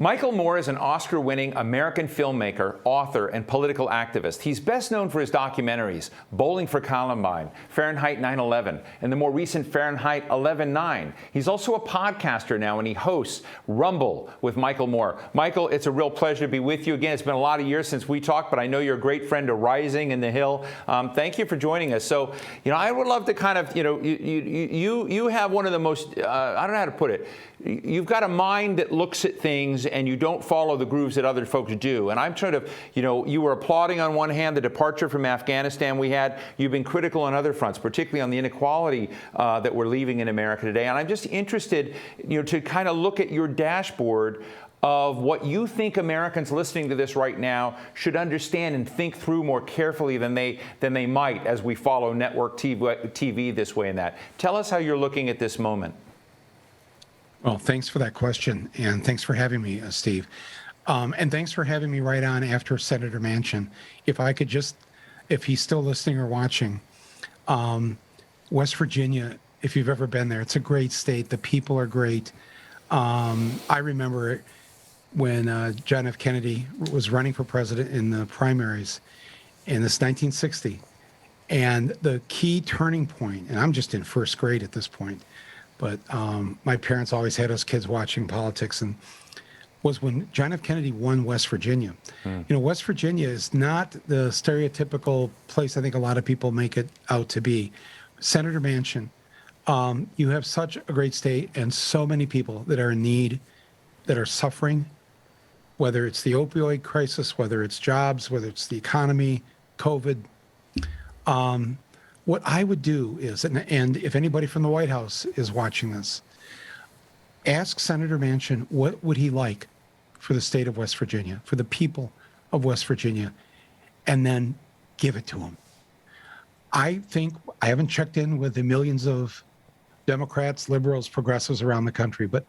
Michael Moore is an Oscar-winning American filmmaker, author, and political activist. He's best known for his documentaries, Bowling for Columbine, Fahrenheit 9/11, and the more recent Fahrenheit 11/9. He's also a podcaster now, and he hosts Rumble with Michael Moore. Michael, it's a real pleasure to be with you again. It's been a lot of years since we talked, but I know you're a great friend to Rising and The Hill. Thank you for joining us. So, I would love to kind of, you have one of the most, I don't know how to put it, you've got a mind that looks at things and you don't follow the grooves that other folks do. And I'm sort of, you were applauding on one hand the departure from Afghanistan we had. You've been critical on other fronts, particularly on the inequality that we're leaving in America today. And I'm just interested, to kind of look at your dashboard of what you think Americans listening to this right now should understand and think through more carefully than they might as we follow network TV this way and that. Tell us how you're looking at this moment. Well, thanks for that question, and thanks for having me, Steve. And thanks for having me right on after Senator Manchin. If I could just, if he's still listening or watching, West Virginia, if you've ever been there, it's a great state. The people are great. I remember when John F. Kennedy was running for president in the primaries in this 1960. And the key turning point, and I'm just in first grade at this point, but my parents always had us kids watching politics, and was when John F. Kennedy won West Virginia. West Virginia is not the stereotypical place I think a lot of people make it out to be. Senator Manchin, you have such a great state and so many people that are in need, that are suffering, whether it's the opioid crisis, whether it's jobs, whether it's the economy, COVID. What I would do is, and if anybody from the White House is watching this, ask Senator Manchin what would he like for the state of West Virginia, for the people of West Virginia, and then give it to him. I think, I haven't checked in with the millions of Democrats, liberals, progressives around the country, but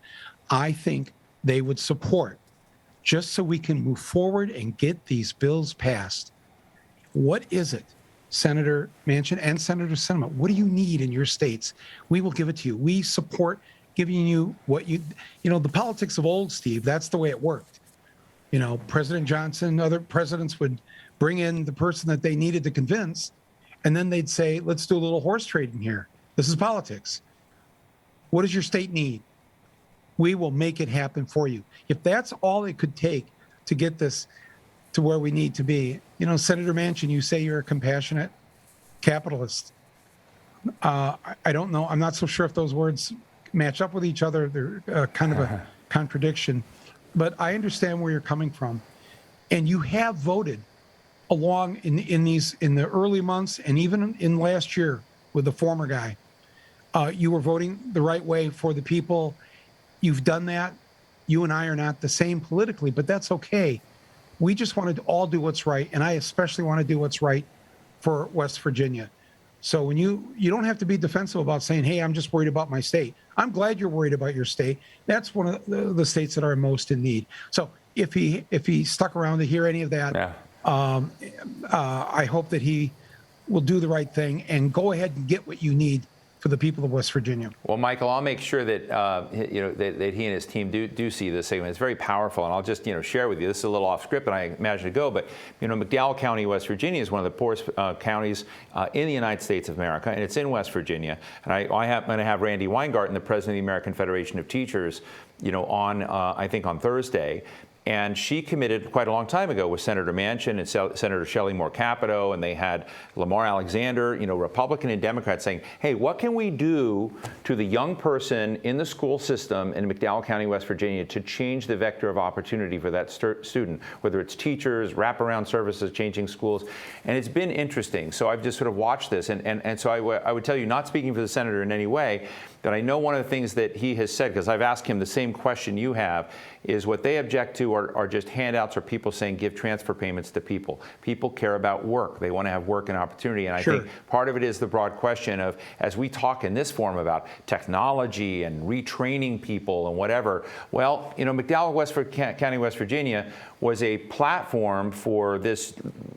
I think they would support, just so we can move forward and get these bills passed. What is it, Senator Manchin and Senator Sinema, what do you need in your states? We will give it to you. We support giving you what the politics of old, Steve, that's the way it worked. President Johnson, other presidents would bring in the person that they needed to convince, and then they'd say, let's do a little horse trading here. This is politics. What does your state need? We will make it happen for you. If that's all it could take to get this to where we need to be. Senator Manchin, you say you're a compassionate capitalist. I don't know. I'm not so sure if those words match up with each other. They're kind of a contradiction. But I understand where you're coming from. And you have voted along in the early months and even in last year with the former guy. You were voting the right way for the people. You've done that. You and I are not the same politically, but that's okay. We just want to all do what's right, and I especially want to do what's right for West Virginia. So when you don't have to be defensive about saying, hey, I'm just worried about my state. I'm glad you're worried about your state. That's one of the states that are most in need. So if he stuck around to hear any of that, I hope that he will do the right thing and go ahead and get what you need for the people of West Virginia. Well, Michael, I'll make sure that that he and his team do see this segment. It's very powerful, and I'll just share with you. This is a little off script, and I imagine to go, but McDowell County, West Virginia, is one of the poorest counties in the United States of America, and it's in West Virginia. And I happen to have Randy Weingarten, the president of the American Federation of Teachers, on I think on Thursday. And she committed quite a long time ago with Senator Manchin and Senator Shelley Moore Capito, and they had Lamar Alexander, Republican and Democrat, saying, hey, what can we do to the young person in the school system in McDowell County, West Virginia, to change the vector of opportunity for that student, whether it's teachers, wraparound services, changing schools. And it's been interesting. So I've just sort of watched this. And so I would tell you, not speaking for the senator in any way, that I know one of the things that he has said, because I've asked him the same question you have, is what they object to are just handouts or people saying give transfer payments to people. People care about work. They want to have work and opportunity. And I think part of it is the broad question of, as we talk in this forum about technology and retraining people and whatever, well, McDowell County, West Virginia was a platform for this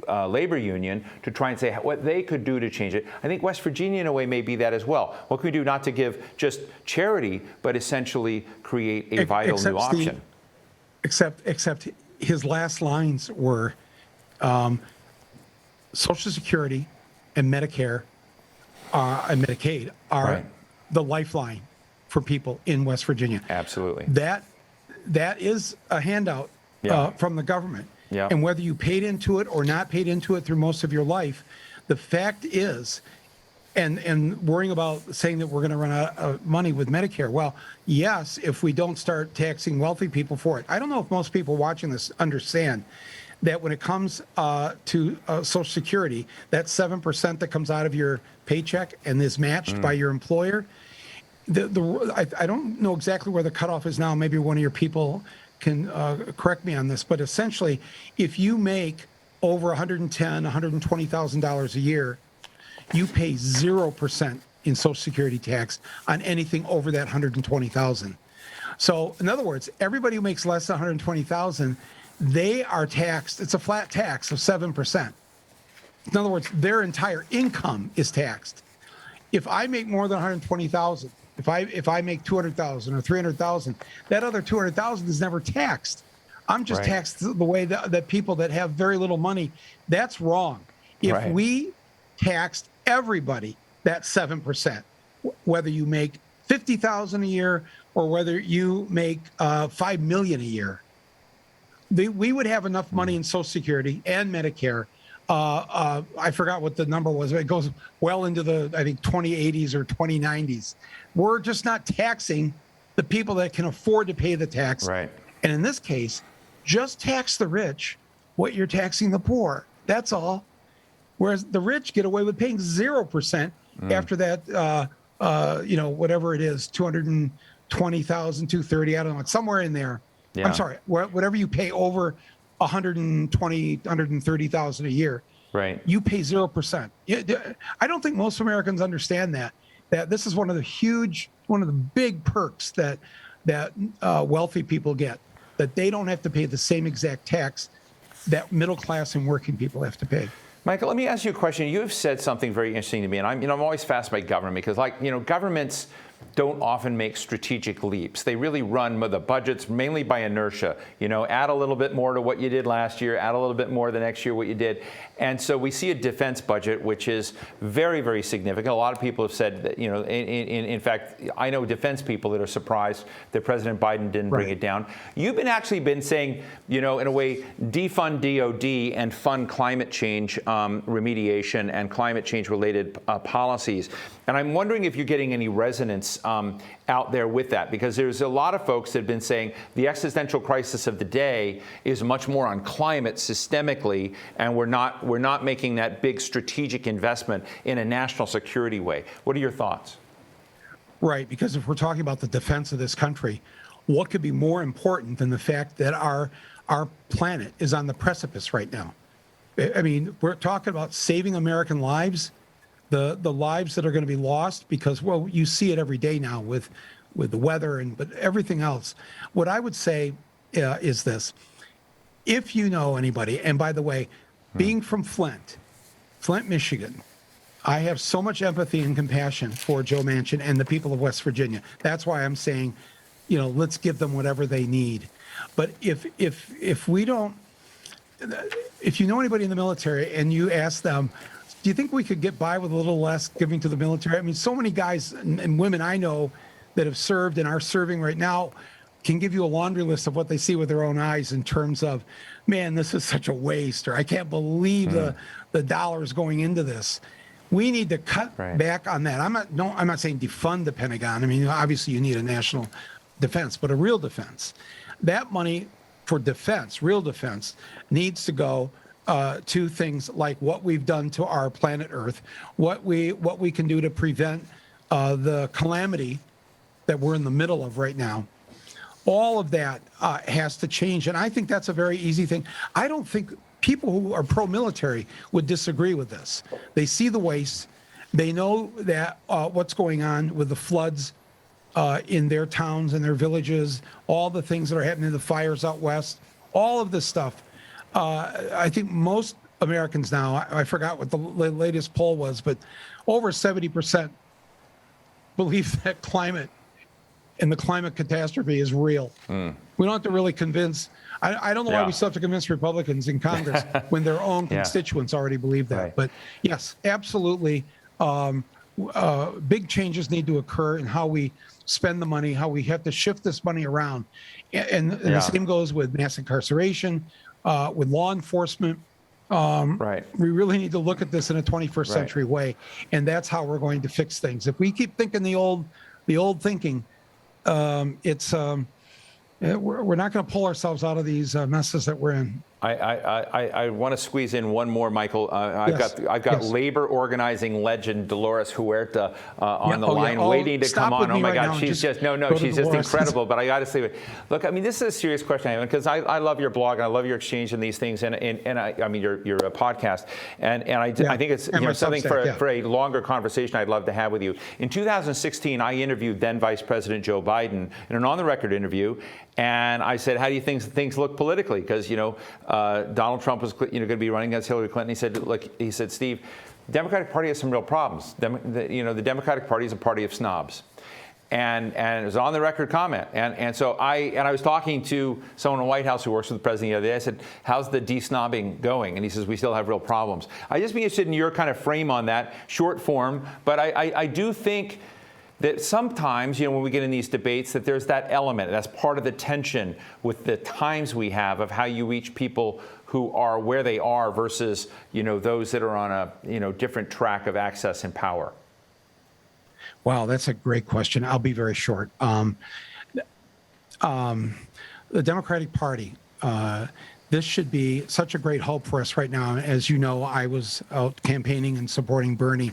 labor union to try and say what they could do to change it. I think West Virginia, in a way, may be that as well. What can we do not to give just charity, but essentially create a vital new option? except his last lines were Social Security and Medicare and Medicaid are Right. the lifeline for people in West Virginia. Absolutely. That is a handout Yeah. from the government. Yeah. And whether you paid into it or not paid into it through most of your life, the fact is, and worrying about saying that we're going to run out of money with Medicare. Well, yes, if we don't start taxing wealthy people for it. I don't know if most people watching this understand that when it comes to Social Security, that 7% that comes out of your paycheck and is matched by your employer, I don't know exactly where the cutoff is now. Maybe one of your people can correct me on this, but essentially, if you make over $110,000, $120,000 a year, you pay 0% in Social Security tax on anything over that 120,000. So, in other words, everybody who makes less than 120,000, they are taxed. It's a flat tax of 7%. In other words, their entire income is taxed. If I make more than 120,000, if I make 200,000 or 300,000, that other 200,000 is never taxed. I'm just Right. taxed the way that people that have very little money. That's wrong. If Right. we taxed everybody that 7%, whether you make 50,000 a year or whether you make 5 million a year, we would have enough money in Social Security and Medicare. I forgot what the number was. It goes well into the, I think, 2080s or 2090s. We're just not taxing the people that can afford to pay the tax. Right. And in this case, just tax the rich what you're taxing the poor. That's all. Whereas the rich get away with paying 0% after that, whatever it is, 220,000, 230, I don't know, it's somewhere in there. Yeah. I'm sorry, whatever you pay over 120, 130,000 a year, Right. you pay 0%. I don't think most Americans understand that this is one of the big perks that wealthy people get, that they don't have to pay the same exact tax that middle class and working people have to pay. Michael, let me ask you a question. You have said something very interesting to me, and I'm always fascinated by government because, governments don't often make strategic leaps. They really run the budgets mainly by inertia. Add a little bit more to what you did last year, add a little bit more the next year what you did. And so we see a defense budget which is very, very significant. A lot of people have said that, in fact, I know defense people that are surprised that President Biden didn't bring it down. You've actually been saying, in a way, defund DOD and fund climate change remediation and climate change related policies. And I'm wondering if you're getting any resonance out there with that, because there's a lot of folks that have been saying the existential crisis of the day is much more on climate systemically, and we're not making that big strategic investment in a national security way. What are your thoughts? Right, because if we're talking about the defense of this country, what could be more important than the fact that our planet is on the precipice right now? I mean, we're talking about saving American lives. The lives that are going to be lost because, well, you see it every day now with the weather but everything else. What I would say is this: if you know anybody, and by the way, being from Flint, Michigan, I have so much empathy and compassion for Joe Manchin and the people of West Virginia. That's why I'm saying, let's give them whatever they need. But if we don't, if you know anybody in the military and you ask them, do you think we could get by with a little less giving to the military? I mean, so many guys and women I know that have served and are serving right now can give you a laundry list of what they see with their own eyes in terms of, man, this is such a waste, or I can't believe the dollars going into this. We need to cut back on that. I'm not saying defund the Pentagon. I mean, obviously you need a national defense, but a real defense. That money for defense, real defense, needs to go to things like what we've done to our planet Earth, what we can do to prevent the calamity that we're in the middle of right now. All of that has to change, and I think that's a very easy thing. I don't think people who are pro-military would disagree with this. They see the waste. They know that what's going on with the floods in their towns and their villages, all the things that are happening, the fires out west, all of this stuff. I think most Americans now, I forgot what the latest poll was, but over 70% believe that climate and the climate catastrophe is real. We don't have to really convince. I don't know why we still have to convince Republicans in Congress when their own constituents already believe that. Right. But yes, absolutely. Big changes need to occur in how we spend the money, how we have to shift this money around. And the same goes with mass incarceration, with law enforcement. We really need to look at this in a 21st century way. And that's how we're going to fix things. If we keep thinking the old thinking, we're not going to pull ourselves out of these messes that we're in. I want to squeeze in one more, Michael. I've got labor organizing legend Dolores Huerta on the line, waiting to come on. Oh my God, she's just she's just incredible. But I got to say, look, I mean, this is a serious question I have, because I love your blog and I love your exchange in these things, and I mean your podcast, and I think it's something for a longer conversation I'd love to have with you. In 2016, I interviewed then Vice President Joe Biden in an on-the-record interview, and I said, how do you think things look politically? Because Donald Trump was going to be running against Hillary Clinton. He said, Steve, the Democratic Party has some real problems. The Democratic Party is a party of snobs. And it was on the record comment. And so I was talking to someone in the White House who works with the president the other day. I said, how's the de-snobbing going? And he says, we still have real problems. I'd just be interested in your kind of frame on that, short form. But I do think that sometimes, when we get in these debates, that there's that element. That's part of the tension with the times we have of how you reach people who are where they are versus, those that are on a, different track of access and power. Wow, that's a great question. I'll be very short. The Democratic Party, this should be such a great hope for us right now. As you know, I was out campaigning and supporting Bernie.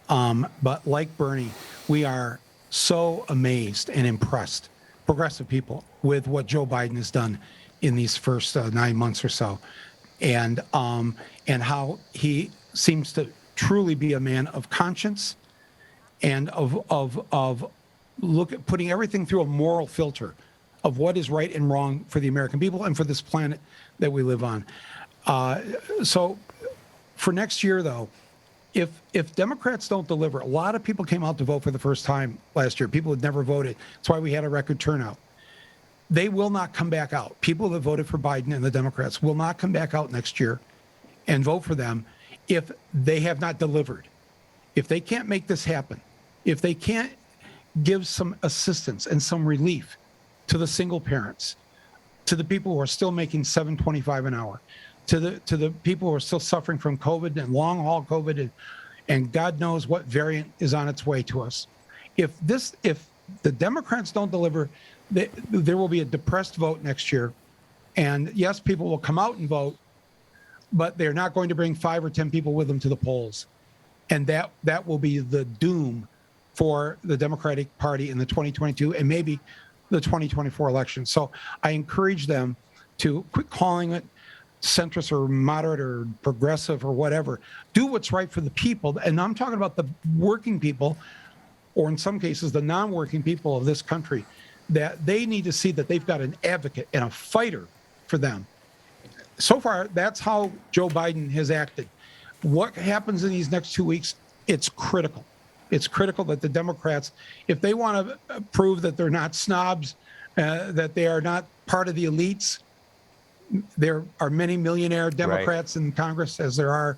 But like Bernie, we are so amazed and impressed, progressive people, with what Joe Biden has done in these first 9 months or so, and how he seems to truly be a man of conscience and of putting everything through a moral filter of what is right and wrong for the American people and for this planet that we live on. So for next year, though, if Democrats don't deliver, a lot of people came out to vote for the first time last year. People had never voted. That's why we had a record turnout. They will not come back out. People that voted for Biden and the Democrats will not come back out next year and vote for them if they have not delivered. If they can't make this happen, if they can't give some assistance and some relief to the single parents, to the people who are still making $7.25 an hour, to the people who are still suffering from COVID and long haul COVID, and God knows what variant is on its way to us. If the Democrats don't deliver, there will be a depressed vote next year. And yes, people will come out and vote, but they're not going to bring 5 or 10 people with them to the polls. And that will be the doom for the Democratic Party in the 2022 and maybe the 2024 election. So I encourage them to quit calling it centrist or moderate or progressive or whatever. Do what's right for the people. And I'm talking about the working people, or in some cases, the non-working people of this country, that they need to see that they've got an advocate and a fighter for them. So far, that's how Joe Biden has acted. What happens in these next 2 weeks, it's critical. It's critical that the Democrats, if they want to prove that they're not snobs, that they are not part of the elites, there are many millionaire Democrats in Congress, as there are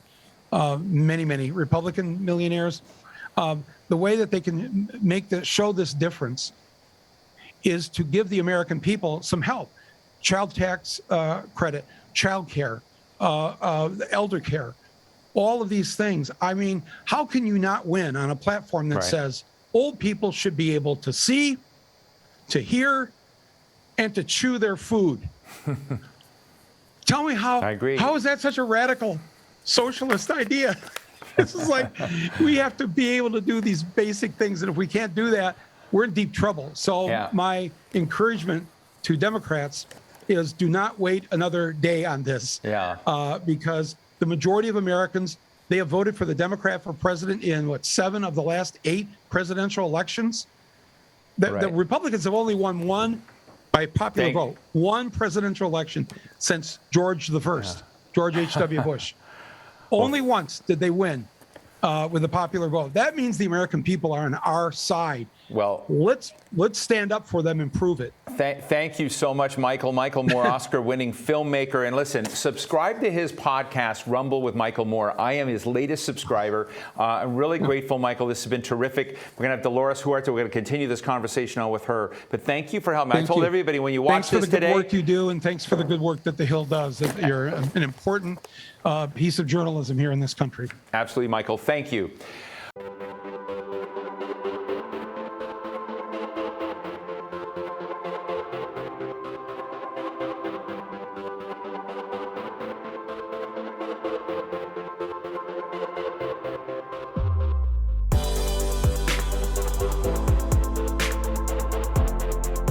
many Republican millionaires. The way that they can show this difference is to give the American people some help. Child tax credit, child care, elder care, all of these things. I mean, how can you not win on a platform that says old people should be able to see, to hear, and to chew their food? Tell me how. I agree. How is that such a radical socialist idea? This is like, we have to be able to do these basic things, and if we can't do that, we're in deep trouble. So my encouragement to Democrats is, do not wait another day on this. Because the majority of Americans, they have voted for the Democrat for president in 7 of the last 8 presidential elections. The Republicans have only won one by popular vote, one presidential election since George H.W. Bush. Only once did they win with a popular vote. That means the American people are on our side. Well, let's stand up for them and prove it. Thank you so much, Michael. Michael Moore, Oscar-winning filmmaker. And listen, subscribe to his podcast, Rumble with Michael Moore. I am his latest subscriber. I'm really grateful, Michael. This has been terrific. We're going to have Dolores Huerta. We're going to continue this conversation on with her. But thank you for helping. I told everybody when you watch this today. Thanks for the good work you do, and thanks for the good work that The Hill does. You're an important piece of journalism here in this country. Absolutely, Michael. Thank you.